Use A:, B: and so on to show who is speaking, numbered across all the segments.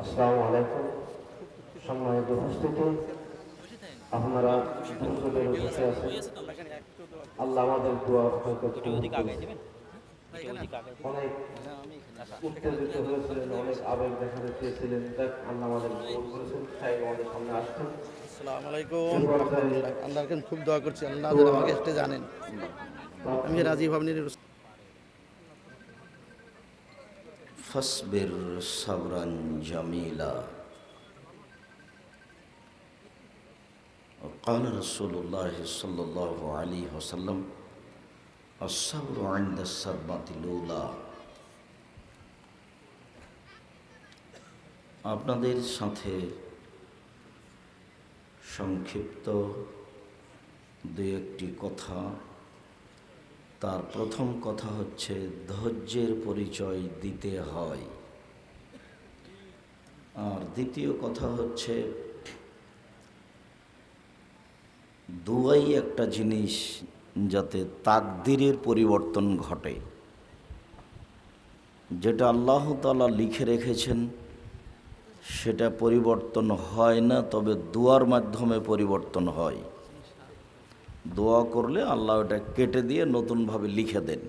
A: আসসালামু আলাইকুম। সম্মানিত উপস্থিতি, আপনারা দুজনের বসে আছেন। আল্লাহ আমাদের দোয়া হয়তো অনেক উত্তেজিত হয়েছিলেন, অনেক আবেগ দেখাতে চেয়েছিলেন। দেখ আল্লাহ আমাদের কবুল করেছেন। সাহেব আমাদের সামনে আসছেন।
B: আসসালামু আলাইকুম রহমতুল্লাহ। আল্লাহর কাছে খুব দোয়া করছি, আল্লাহ যেন আমাকে এটা জানেন। আমি রাজীব ভাবনির
C: فاصبر صبرا جميلا وقال رسول الله صلى الله عليه وسلم الصبر عند الصدمة الأولى। আপনাদের সাথে সংক্ষিপ্ত দুই একটি কথা। তার প্রথম কথা হচ্ছে ধৈর্যের পরিচয় দিতে হয়, আর দ্বিতীয় কথা হচ্ছে দুয়াই একটা জিনিস যাতে তাকদীরের পরিবর্তন ঘটে। যেটা আল্লাহ তাআলা লিখে রেখেছেন সেটা পরিবর্তন হয় না, তবে দুয়ার মাধ্যমে পরিবর্তন হয়। দোয়া করলে আল্লাহ ওটা কেটে দিয়ে নতুনভাবে লিখে দেন।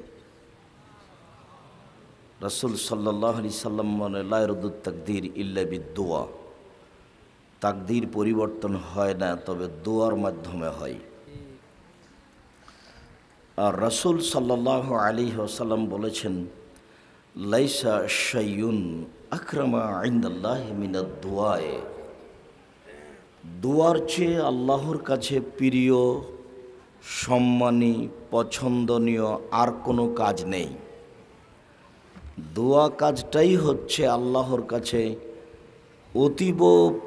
C: রাসূল সাল্লাল্লাহু আলাইহি সাল্লাম বলেন লা ইয়ারুদ্দুত তাকদীর ইল্লা বিদ-দুআ। তাকদীর পরিবর্তন হয় না, তবে দোয়ার মাধ্যমে হয়। আর রাসূল সাল্লাল্লাহু আলাইহি ওয়াসাল্লাম বলেছেন লাইসা শাইউন আকরামা ইনদাল্লাহি মিনাদ-দুআ। দোয়ার চেয়ে আল্লাহর কাছে প্রিয়, সম্মানী, পছন্দনীয় আর কোনো কাজ নেই। দোয়া কাজটাই হচ্ছে আল্লাহর কাছে অতীব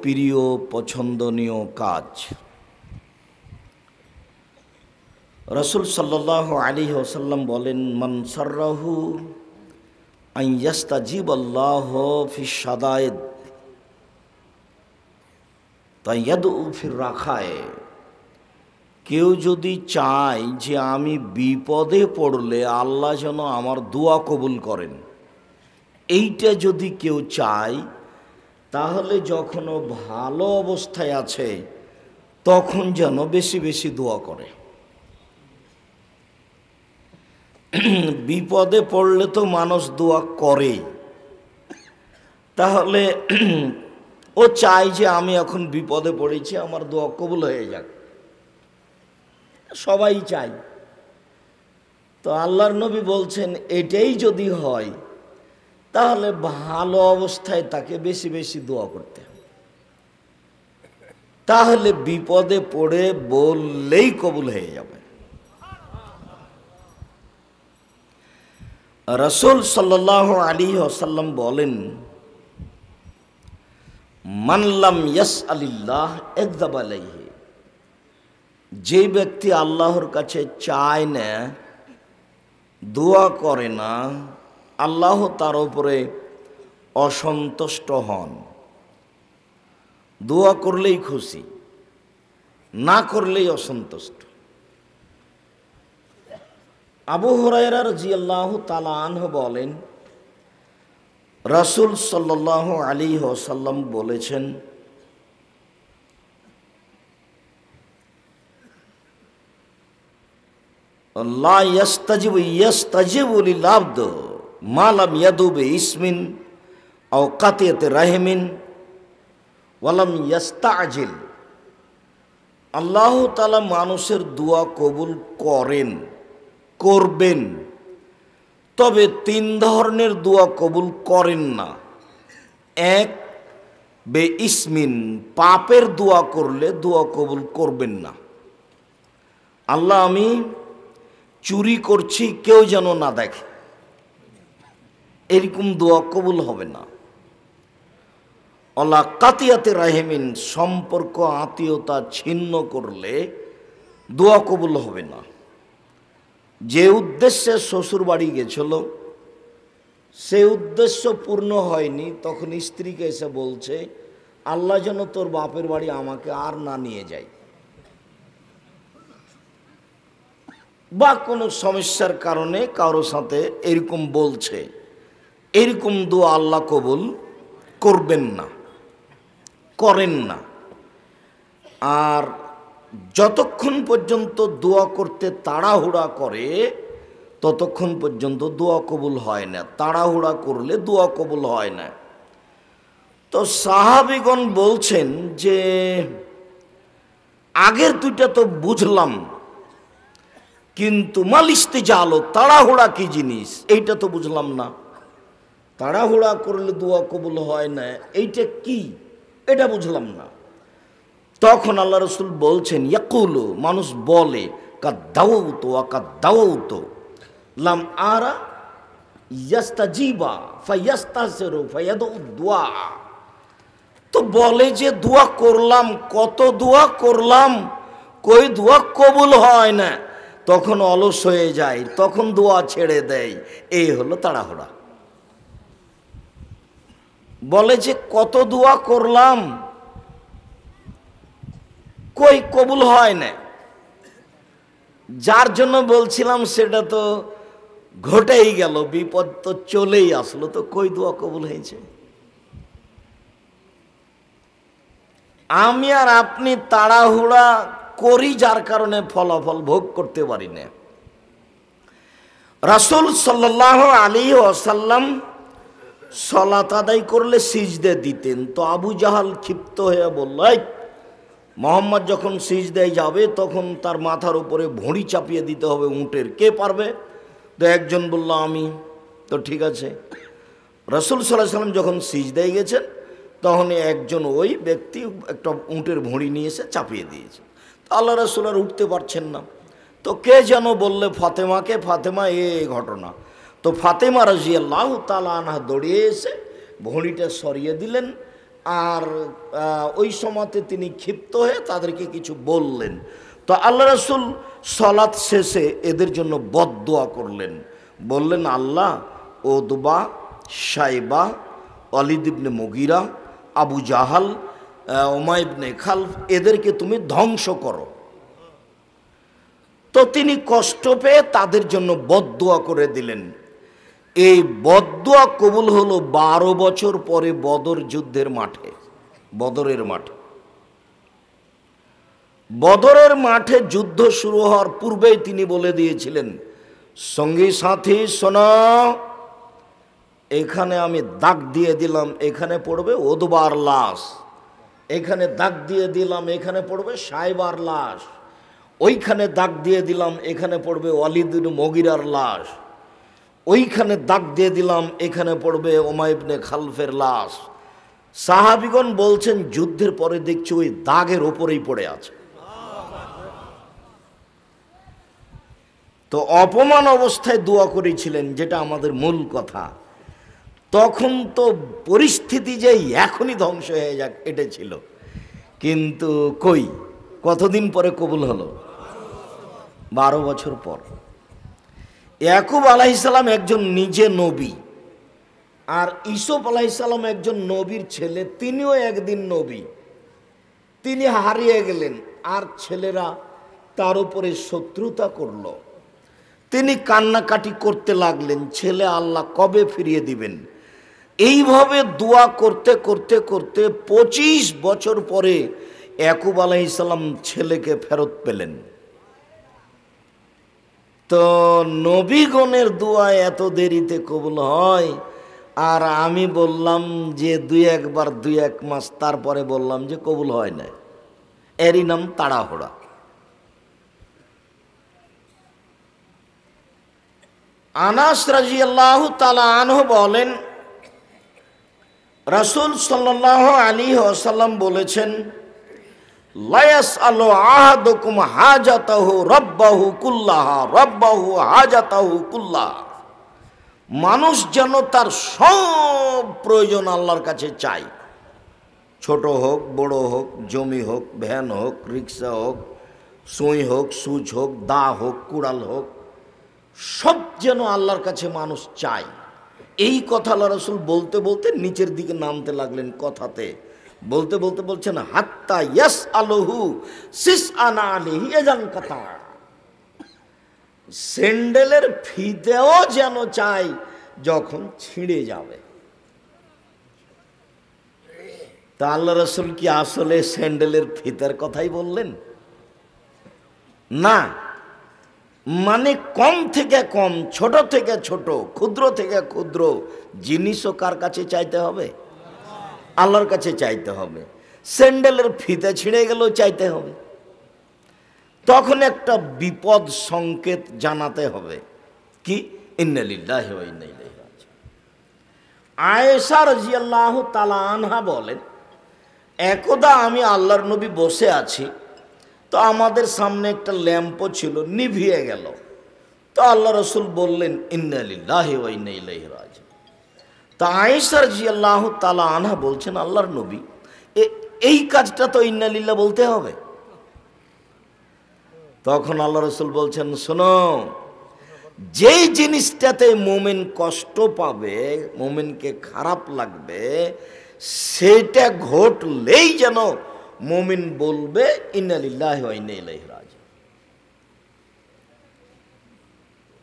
C: প্রিয়, পছন্দনীয় কাজ। রাসূল সাল্লাল্লাহু আলাইহি ওয়াসাল্লাম বলেন মান সাররাহু আন ইয়াস্তাজিবাল্লাহু ফিশ শাদায়েদ তায়াদউ ফির রাখায়ে। কেউ যদি চায় যে আমি বিপদে পড়লে আল্লাহ যেন আমার দোয়া কবুল করেন, এইটা যদি কেউ চায়, তাহলে যখন ও ভালো অবস্থায় আছে তখন যেন বেশি বেশি দোয়া করে। বিপদে পড়লে তো মানুষ দোয়া করে, তাহলে ও চায় যে আমি এখন বিপদে পড়েছি, আমার দোয়া কবুল হয়ে যাক। সবাই চায়। তো আল্লাহর নবী বলছেন এটাই যদি হয় তাহলে ভালো অবস্থায় তাকে বেশি বেশি দোয়া করতে হবে। তাহলে বিপদে পড়ে বললেই কবুল হয়ে যাবে। রাসূল সাল্লাল্লাহু আলাইহি ওয়াসাল্লাম বলেন মান লাম ইয়াসআলিল্লাহ আযযাবা আলাইহি। যে ব্যক্তি আল্লাহর কাছে চায় না, দোয়া করে না, আল্লাহ তার উপরে অসন্তুষ্ট হন। দোয়া করলেই খুশি, না করলেই অসন্তুষ্ট। আবু হুরায়রা রাদিয়াল্লাহু তাআলা আনহু বলেন রাসূল সাল্লাল্লাহু আলাইহি ওয়াসাল্লাম বলেছেন লা ইয়াস্তাজিবু লিল আবদ মা লাম ইয়াদু বিইসমিন আও কাতিয়াতি রাহিমিন ওয়া লাম ইয়াস্তাজিল। আল্লাহ তাআলা মানুষের দোয়া কবুল করবেন, তবে তিন ধরনের দোয়া কবুল করেন না। এক, বেইসমিন, পাপের দোয়া করলে দোয়া কবুল করবেন না। আল্লাহ আমি চুরি করছি, কেউ যেন না দেখে, এরকম দোয়া কবুল হবে না। অলা কাতিয়াতে রাহিমিন, সম্পর্ক আত্মীয়তা ছিন্ন করলে দোয়া কবুল হবে না। যে উদ্দেশ্যে শ্বশুর বাড়ি গেছিল সে উদ্দেশ্য পূর্ণ হয়নি, তখন স্ত্রীকে এসে বলছে আল্লাহ যেন তোর বাপের বাড়ি আমাকে আর না নিয়ে যায়, বা কোনো সমস্যার কারণে কারো সাথে এরকম বলছে, এরকম দোয়া আল্লাহ কবুল করবেন না, করেন না। আর যতক্ষণ পর্যন্ত দোয়া করতে তাড়াহুড়া করে ততক্ষণ পর্যন্ত দোয়া কবুল হয় না। তাড়াহুড়া করলে দোয়া কবুল হয় না। তো সাহাবীগণ বলছেন যে আগের দুইটা তো বুঝলাম, কিন্তু মালিস্তে জালো, তাড়াহুড়া কি জিনিস এইটা তো বুঝলাম না। তাড়াহুড়া করলে দোয়া কবুল হয় না, এইটা কি এটা বুঝলাম না। তখন আল্লাহ রসুল বলছেন, ইয়াকুলু, মানুষ বলে, কাদ্দাউতু ওয়া কাদ্দাউতু লাম আরা ইয়াস্তাজিবা ফায়াস্তাসিরু ফায়াদু দুআ। তো বলে যে দোয়া করলাম, কত দোয়া করলাম, কই দোয়া কবুল হয় না, তখন অলস হয়ে যায়, তখন দোয়া ছেড়ে দেয়। এই হলো তাড়াহুড়া। বলে যে কত দোয়া করলাম, কই কবুল হয় না। যার জন্য বলছিলাম সেটা তো ঘটেই গেল, বিপদ তো চলেই আসলো, তো কই দোয়া কবুল হয়েছে। আমি আর আপনি তাড়াহুড়া করি, যার কারণে ফলাফল ভোগ করতে পারি না। রাসূল সাল্লাল্লাহু আলাইহি ওয়াসাল্লাম সালাত আদায় করলে সিজদে দিতেন। তো আবু জাহাল ক্ষিপ্ত হয়ে বলল, মোহাম্মদ যখন সিজদায় যাবে তখন তার মাথার উপরে ভুঁড়ি চাপিয়ে দিতে হবে উটের, কে পারবে? তো একজন বলল আমি। তো ঠিক আছে। রাসূল সাল্লাল্লাহু আলাইহি ওয়াসাল্লাম যখন সিজদায় গেছেন তখন একজন ওই ব্যক্তি একটা উটের ভুঁড়ি নিয়ে এসে চাপিয়ে দিয়েছে। তো আল্লাহ রাসূল আর উঠতে পারছেন না। তো কে যেন বললে ফাতেমাকে, ফাতেমা এ ঘটনা। তো ফাতেমা রাদিয়াল্লাহু তাআলা আনহা দৌড়িয়ে এসে ভুঁড়িটা সরিয়ে দিলেন। আর ওই সময়তে তিনি ক্ষিপ্ত হয়ে তাদেরকে কিছু বললেন। তো আল্লাহ রাসূল সালাত শেষে এদের জন্য বদদোয়া করলেন। বললেন, আল্লাহ উতবা, শাইবা, ওয়ালিদ ইবনে মুগীরা, আবু জাহাল, উমাইয়া ইবনে খালফ, এদেরকে তুমি ধ্বংস করো। তো তিনি কষ্ট পেয়ে তাদের জন্য বদদোয়া করে দিলেন। এই বদদোয়া কবুল হলো 12 বছর পরে বদর যুদ্ধের মাঠে, বদরের মাঠে। বদরের মাঠে যুদ্ধ শুরু হওয়ার পূর্বেই তিনি বলে দিয়েছিলেন, সঙ্গী সাথী শোনো, এখানে আমি দাগ দিয়ে দিলাম, এখানে পড়বে উতবার লাশ, এখানে দাগ দিয়ে দিলাম, এখানে পড়বে শাইবার লাশ, ওইখানে দাগ দিয়ে দিলাম, এখানে পড়বে ওয়ালিদ ইবনে মুগীরার লাশ, ওইখানে দাগ দিয়ে দিলাম, এখানে পড়বে উমাইয়া ইবনে খালফের লাশ। সাহাবীগণ বলছেন যুদ্ধের পরে দেখছি ওই দাগের ওপরেই পড়ে আছে। তো অপমান অবস্থায় দোয়া করেছিলেন, যেটা আমাদের মূল কথা। তখন তো পরিস্থিতি যে এখনই ধ্বংস হয়ে যাক এটা ছিল, কিন্তু কই কতদিন পরে কবুল হলো? 12 বছর পর। ইয়াকুব আলাইহিস সালাম একজন নিজে নবী, আর ইউসুফ আলাইহিস সালাম একজন নবীর ছেলে, তিনিও একদিন নবী। তিনি হারিয়ে গেলেন আর ছেলেরা তার উপরে শত্রুতা করল। তিনি কান্নাকাটি করতে লাগলেন, ছেলে আল্লাহ কবে ফিরিয়ে দিবেন। এইভাবে দোয়া করতে করতে করতে 25 বছর পরে ইয়াকুব আলাইহিস সালাম ছেলেকে ফেরত পেলেন। তো নবীগণের দোয়া এত দেরিতে কবুল হয়, আর আমি বললাম যে 2-1 মাস, তারপরে বললাম যে কবুল হয় না। এরই নাম তাড়াহুড়া। আনাস রাদিয়াল্লাহু তাআলা আনহু বলেন, রাসূল সাল্লাল্লাহু আলাইহি ওয়াসাল্লাম বলেছেন, লা ইয়াসআলু আহাদুকুম হাজাতাহু রাব্বাহু কুল্লাহা, রাব্বাহু হাজাতাহু কুল্লাহা। মানুষ যেন তার সব প্রয়োজন আল্লাহর কাছে চায়, ছোট হোক বড় হোক, জমি হোক, ভ্যান হোক, রিক্সা হোক, সুই হোক, সুচ হোক, দা হোক, কুড়াল হোক, সব যেন আল্লাহর কাছে মানুষ চায়। এই কথা আল্লাহ রাসূল বলতে বলতে নিচের দিকে নামতে লাগলেন কথাতে। বলতে বলতে বলছেন, হাত্তা ইয়াসআলুহু সিসআনা আলাইহি এজান কাতা। স্যান্ডেলের ফিতেও যেন চাই যখন ছিঁড়ে যাবে। তা আল্লাহ রসুল কি আসলে স্যান্ডেলের ফিতার কথাই বললেন? না, মানে কম থেকে কম, ছোট থেকে ছোট, ক্ষুদ্র থেকে ক্ষুদ্র জিনিসও কার কাছে চাইতে হবে? আল্লাহর কাছে চাইতে হবে। স্যান্ডেলের ফিতা ছিঁড়ে গেলেও চাইতে হবে। তখন একটা বিপদ সংকেত জানাতে হবে, কি? ইন্না লিল্লাহি ওয়া ইন্না ইলাইহি রাজিউন। আয়েশা রাদিয়াল্লাহু তাআলা আনহা বলেন, একদা আমি আল্লাহর নবী বসে আছি, তো আমাদের সামনে একটা ল্যাম্পও ছিল, নিভিয়ে গেল। তো আল্লাহ রসুল বললেন, ইন্না লিল্লাহি ওয়া ইন্না ইলাইহি রাজিউন। তা আয়েশা রাদিয়াল্লাহু তাআলা আনহা বলছেন, আল্লাহর নবী, এই কাজটা তো ইন্না লিল্লাহ বলতে হবে। তখন আল্লাহ রসুল বলছেন, শোনো, যেই জিনিসটাতে মুমিন কষ্ট পাবে, মুমিনকে খারাপ লাগবে, সেটা ঘটলেই যেন মুমিন বলবে ইন্না লিল্লাহি ওয়া ইন্না ইলাইহি রাজিউন।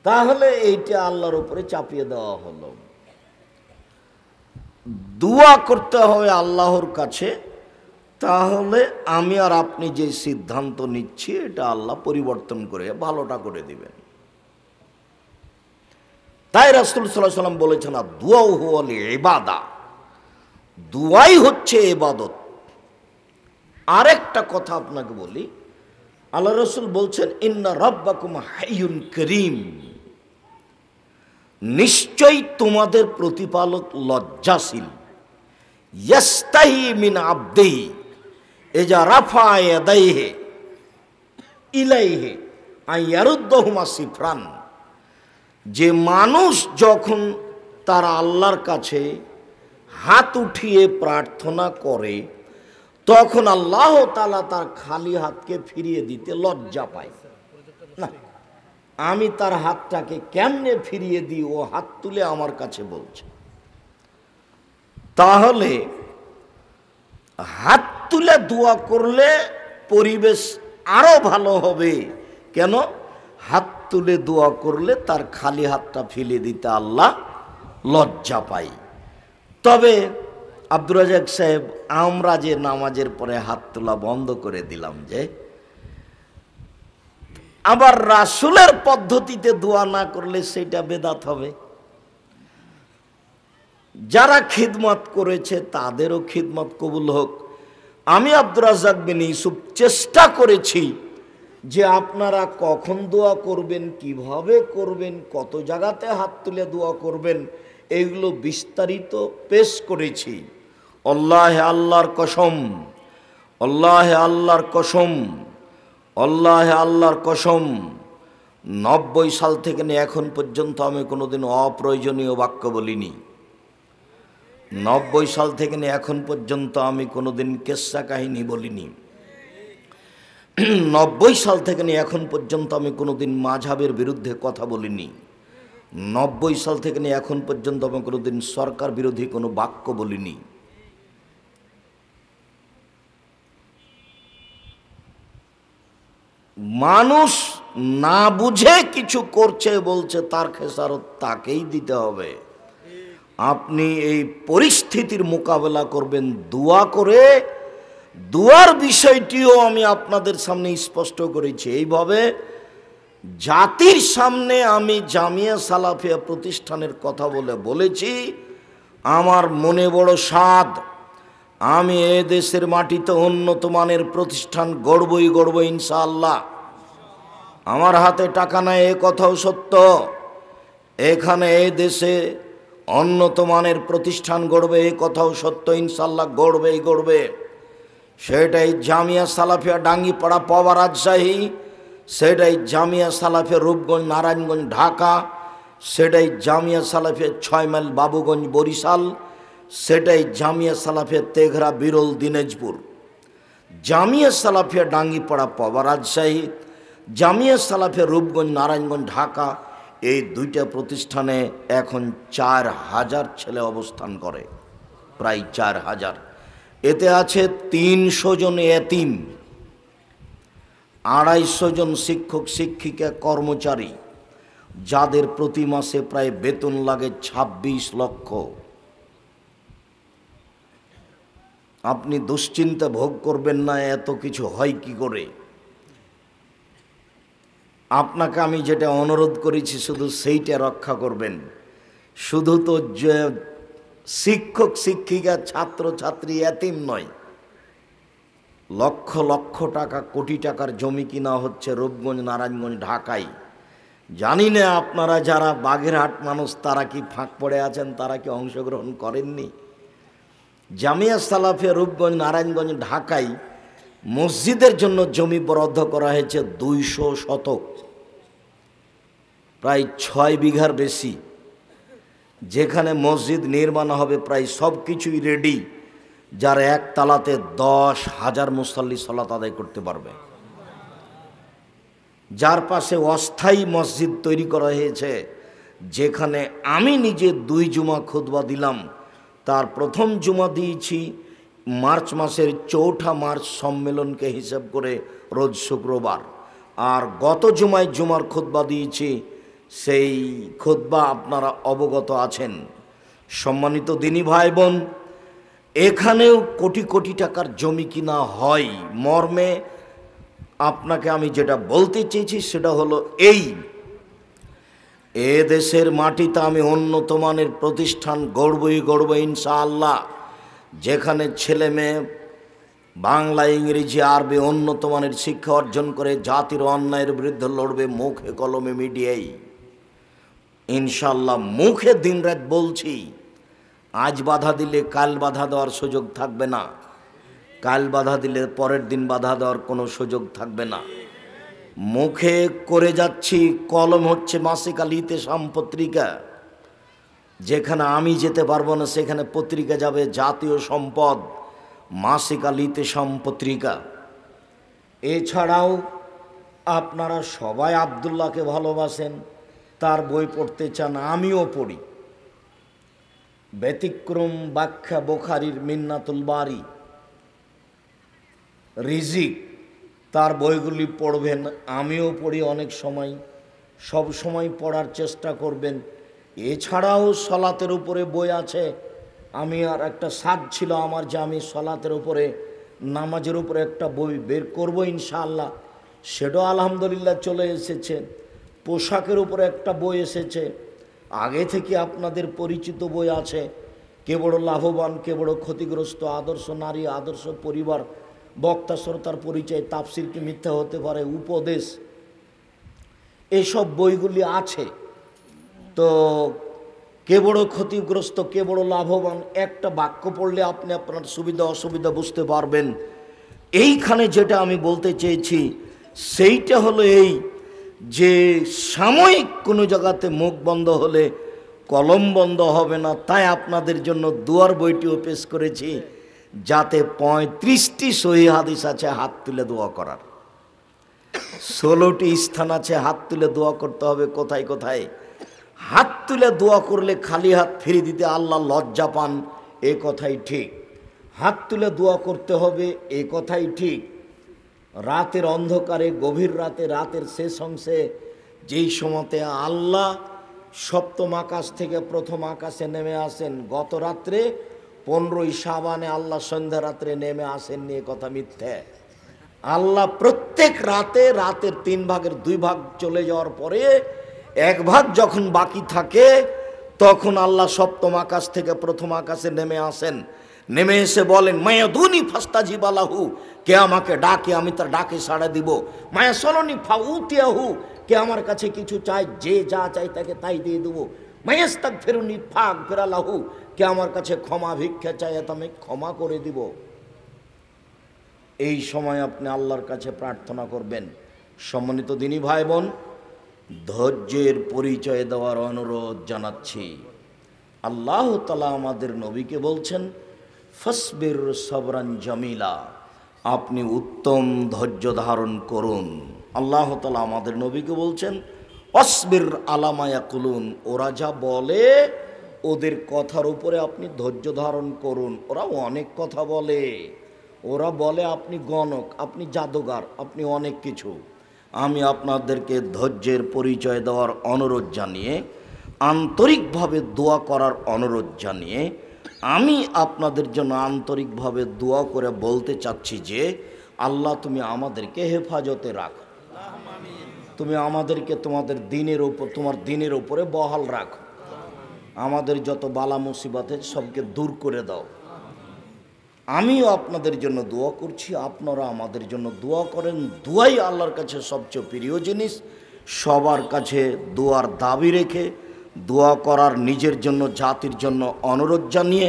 C: তাহলে এইটা আল্লাহর উপরে চাপিয়ে দেওয়া হলো। দোয়া করতে হবে আল্লাহর কাছে, তাহলে আমি আর আপনি যে সিদ্ধান্ত নিচ্ছি এটা আল্লাহ পরিবর্তন করে ভালোটা করে দিবেন। তাই রাসূল সাল্লাল্লাহু আলাইহি ওয়াসাল্লাম বলেছেন, দুআউ হুয়াল ইবাদা, দুআই হচ্ছে ইবাদত। আরেকটা কথা আপনাকে বলি, আল্লাহ রসুল বলছেন, ইন্না রাব্বাকুম হাইয়ুন করিম, নিশ্চয়ই তোমাদের প্রতিপালক লজ্জাশীল। ইয়াস্তাহি মিন আবদিহি ইজা রাফা ইয়াদাইহি ইলাইহি আন ইয়ারুদ্দাহুমা সিফরান, যে মানুষ যখন তার আল্লাহর কাছে হাত উঠিয়ে প্রার্থনা করে, তখন আল্লাহ তাআলা তার খালি হাতকে ফিরিয়ে দিতে লজ্জা পায়। না, আমি তার হাতটাকে কেমনে ফিরিয়ে দিই, ও হাত তুলে আমার কাছে বলছে। তাহলে হাত তুলে দোয়া করলে পরিবেশ আরো ভালো হবে। কেন? হাত তুলে দোয়া করলে তার খালি হাতটা ফিরিয়ে দিতে আল্লাহ লজ্জা পায়। তবে আব্দুর রাজ্জাক সাহেব, আমরা যে নামাজের পরে হাত তোলা বন্ধ করে দিলাম, যে আবার রাসূলের পদ্ধতিতে দোয়া না করলে সেটা বেদাত হবে। যারা খিদমত করেছে তাদেরও খিদমত কবুল হোক। আমি আব্দুর রাজ্জাক বিন ইউসুফ চেষ্টা করেছি যে আপনারা কখন দোয়া করবেন, কিভাবে করবেন, কত জায়গাতে হাত তুলে দোয়া করবেন, এইগুলো বিস্তারিত পেশ করেছি। আল্লাহে আল্লাহর কসম, আল্লাহে আল্লাহর কসম, আল্লাহে আল্লাহর কসম, 90 সাল থেকে নিয়ে এখন পর্যন্ত আমি কোনোদিন অপ্রয়োজনীয় বাক্য বলিনি। 90 সাল থেকে নিয়ে এখন পর্যন্ত আমি কোনোদিন কেচ্ছা কাহিনী বলিনি। 90 সাল থেকে নিয়ে এখন পর্যন্ত আমি কোনোদিন মাযহাবের বিরুদ্ধে কথা বলিনি। 90 সাল থেকে নিয়ে এখন পর্যন্ত আমি কোনোদিন সরকার বিরোধী কোনো বাক্য বলিনি। মানুষ না বুঝে কিছু করছে বলছে, তার খেসারত তাকেই দিতে হবে। আপনি এই পরিস্থিতির মোকাবেলা করবেন দোয়া করে। দোয়ার বিষয়টিও আমি আপনাদের সামনে স্পষ্ট করেছি। এইভাবে জাতির সামনে আমি জামিয়া সালাফিয়া প্রতিষ্ঠানের কথা বলেছি। আমার মনে বড় সাধ, আমি এ দেশের মাটিতে উন্নত মানের প্রতিষ্ঠান গড়ব ইনশাআল্লাহ। আমার হাতে টাকা নাই, এ কথাও সত্য। এখানে এই দেশে উন্নত মানের প্রতিষ্ঠান গড়বে, এ কথাও সত্য। ইনশাআল্লাহ গড়বে। সেটাই জামিয়া সালাফিয়া ডাঙ্গিপাড়া পাওয়া রাজশাহী, সেটাই জামিয়া সালাফিয়া রূপগঞ্জ নারায়ণগঞ্জ ঢাকা, সেটাই জামিয়া সালাফিয়া 6 মাইল বাবুগঞ্জ বরিশাল, সেটাই জামিয়া সালাফিয়া তেঘরা বিরল দিনাজপুর। জামিয়া সালাফিয়া ডাঙ্গিপাড়া পাওয়া রাজশাহী, জামিয়া সালাফিয়া রূপগঞ্জ নারায়ণগঞ্জ ঢাকা, এই দুইটা প্রতিষ্ঠানে এখন 4000 ছেলে অবস্থান করে, প্রায় 4000। এতে আছে 300 জন এতিম, 250 জন শিক্ষক শিক্ষিকা কর্মচারী, যাদের প্রতি মাসে প্রায় বেতন লাগে 26 লক্ষ। আপনি দুশ্চিন্তা ভোগ করবেন না এত কিছু হয় কি করে। আপনাকে আমি যেটা অনুরোধ করেছি শুধু সেইটা রক্ষা করবেন। শুধু তো যে শিক্ষক শিক্ষিকা ছাত্র ছাত্রী এতিম নয়, লক্ষ লক্ষ টাকা কোটি টাকার জমি কিনা হচ্ছে রূপগঞ্জ, নারায়ণগঞ্জ, ঢাকায়। জানি না আপনারা যারা বাগেরহাট মানুষ তারা কি ফাঁক পড়ে আছেন, তারা কি অংশগ্রহণ করেননি। জামিয়া সালাফিয়া রূপগঞ্জ, নারায়ণগঞ্জ, ঢাকায় মসজিদের জন্য জমি বরাদ্দ করা হয়েছে 200 শতক, প্রায় 6 বিঘার বেশি, যেখানে মসজিদ নির্মাণ হবে। প্রায় সব কিছুই রেডি, যার এক তালাতে 10,000 মুসল্লি সালাত আদায় করতে পারবে। যার পাশে অস্থায়ী মসজিদ তৈরি করা হয়েছে, যেখানে আমি নিজে 2 জুমা খুতবা দিলাম। তার প্রথম জুমা দিয়েছি মার্চ মাসের 4 মার্চ সম্মেলনকে হিসাব করে রোজ শুক্রবার, আর গত জুমায় জুমার খুতবা দিয়েছি, সেই খুতবা আপনারা অবগত আছেন। সম্মানিত দিনী ভাই বোন, এখানেও কোটি কোটি টাকার জমি কিনা হয় মর্মে আপনাকে আমি যেটা বলতে চেয়েছি সেটা হলো এই, এ দেশের মাটিতে আমি উন্নত মানের প্রতিষ্ঠান গড়ব ইনশাআল্লাহ, যেখানে ছেলে মেয়ে বাংলা, ইংরেজি, আরবি উন্নত মানের শিক্ষা অর্জন করে জাতির অন্যায়ের বিরুদ্ধে লড়বে মুখে কলমে মিডিয়ায় ইনশাআল্লাহ। মুখে দিনরাত বলছি, আজ বাধা দিলে কাল বাধা দেওয়ার সুযোগ থাকবে না, কাল বাধা দিলে পরের দিন বাধা দেওয়ার কোনো সুযোগ থাকবে না। মুখে করে যাচ্ছি, কলম হচ্ছে মাসিক আল ইতেসাম পত্রিকা, যেখানে আমি যেতে পারবো না সেখানে পত্রিকা যাবে জাতীয় সম্পদ মাসিক আল ইতেসাম পত্রিকা। এছাড়াও আপনারা সবাই আব্দুল্লাহকে ভালোবাসেন, তার বই পড়তে চান, আমিও পড়ি। ব্যতিক্রম ব্যাখ্যা বুখারীর মিন্নাতুল বারি, রিজিক, তার বইগুলি পড়বেন, আমিও পড়ি অনেক সময়, সব সময় পড়ার চেষ্টা করবেন। এছাড়াও সলাতের উপরে বই আছে। আমি আর একটা সাধ ছিল আমার যে আমি সলাতের উপরে, নামাজের উপরে একটা বই বের করব ইনশাআল্লাহ, সেটাও আলহামদুলিল্লাহ চলে এসেছে। পোশাকের উপরে একটা বই এসেছে, আগে থেকে আপনাদের পরিচিত বই আছে, কে বড় লাভবান কে বড় ক্ষতিগ্রস্ত, আদর্শ নারী, আদর্শ পরিবার, বক্তা শ্রোতার পরিচয়, তাফসির কি মিথ্যা হতে পারে, উপদেশ, এসব বইগুলি আছে। তো কে বড় ক্ষতিগ্রস্ত কে বড় লাভবান, একটা বাক্য পড়লে আপনি আপনার সুবিধা অসুবিধা বুঝতে পারবেন। এইখানে যেটা আমি বলতে চেয়েছি সেইটা হলো এই যে সাময়িক কোনো জায়গাতে মুখ বন্ধ হলে কলম বন্ধ হবে না, তাই আপনাদের জন্য দুয়ার বইটিও পেশ করেছি, যাতে 35টি সহি হাদিস আছে হাত তুলে দোয়া করার, 16টি স্থান আছে হাত তুলে দোয়া করতে হবে। কোথায় কোথায় হাত তুলে দোয়া করলে খালি হাত ফিরে দিতে আল্লাহ লজ্জা পান, এ কথাই ঠিক। হাত তুলে দোয়া করতে হবে, এ কথাই ঠিক। রাতের অন্ধকারে, গভীর রাতে, রাতের শেষ অংশে, যেই সময়তে আল্লাহ সপ্তম আকাশ থেকে প্রথম আকাশে নেমে আসেন, গত রাত্রে 15ই শাবানে আল্লাহ সন্ধ্যা রাত্রে নেমে আসেননি, এ কথা মিথ্যে। আল্লাহ প্রত্যেক রাতে, রাতের 3 ভাগের 2 ভাগ চলে যাওয়ার পরে 1 ভাগ যখন বাকি থাকে, তখন আল্লাহ সপ্তম আকাশ থেকে প্রথম আকাশে নেমে আসেন। নেমে এসে বলেন, মায়াদুনি ফাস্তাজিব লাহু, কে আমাকে ডাকে আমি তার ডাকে সাড়া দিব। মায়াসলনি ফাউতিয়াহু, কে আমার কাছে কিছু চায়, যে যা চাই তাকে তাই দিয়ে দেবো। মায়াস্তাগফিরুনি ফাগফির লাহু, কে আমার কাছে ক্ষমা ভিক্ষা চায় তা আমি ক্ষমা করে দিব। এই সময় আপনি আল্লাহর কাছে প্রার্থনা করবেন। সম্মানিত দিনী ভাই বোন, ধৈর্যের পরিচয় দেওয়ার অনুরোধ জানাচ্ছি। আল্লাহ তাআলা আমাদের নবীকে বলছেন, ফাসবির সাবরান জামিলা, আপনি উত্তম ধৈর্য ধারণ করুন। আল্লাহ তাআলা আমাদের নবীকে বলছেন, অসবির আলামা ইয়াকুলুন, ওরা যা বলে ওদের কথার উপরে আপনি ধৈর্য ধারণ করুন। ওরা অনেক কথা বলে, ওরা বলে আপনি গণক, আপনি জাদুগার, আপনি অনেক কিছু। আমি আপনাদেরকে ধৈর্যের পরিচয় দেওয়ার অনুরোধ জানিয়ে, আন্তরিকভাবে দোয়া করার অনুরোধ জানিয়ে আমি আপনাদের জন্য আন্তরিকভাবে দোয়া করে বলতে চাচ্ছি যে আল্লাহ তুমি আমাদেরকে হেফাজতে রাখো, তুমি আমাদেরকে তোমার দিনের উপরে বহাল রাখো, আমাদের যত বালা মুসিবত সবকে দূর করে দাও। আমিও আপনাদের জন্য দোয়া করছি, আপনারা আমাদের জন্য দোয়া করেন। দোয়াই আল্লাহর কাছে সবচেয়ে প্রিয় জিনিস। সবার কাছে দোয়ার দাবি রেখে দোয়া করার, নিজের জন্য জাতির জন্য অনুরোধ জানিয়ে,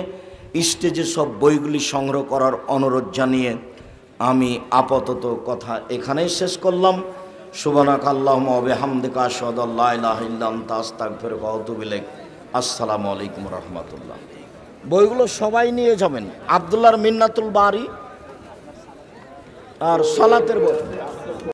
C: স্টেজে সব বইগুলি সংগ্রহ করার অনুরোধ জানিয়ে আমি আপাতত কথা এখানেই শেষ করলাম। সুবহানাকা আল্লাহুম্মা ওয়া বিহামদিকা আশহাদু আল্লা ইলাহা ইল্লা আনতা আস্তাগফিরুকা ওয়া আতুবু ইলাইক। আসসালামু আলাইকুম ওয়া রাহমাতুল্লাহ। বইগুলো সবাই নিয়ে যাবেন। আব্দুল্লাহর মিন্নাতুল বারি আর সালাতের বই।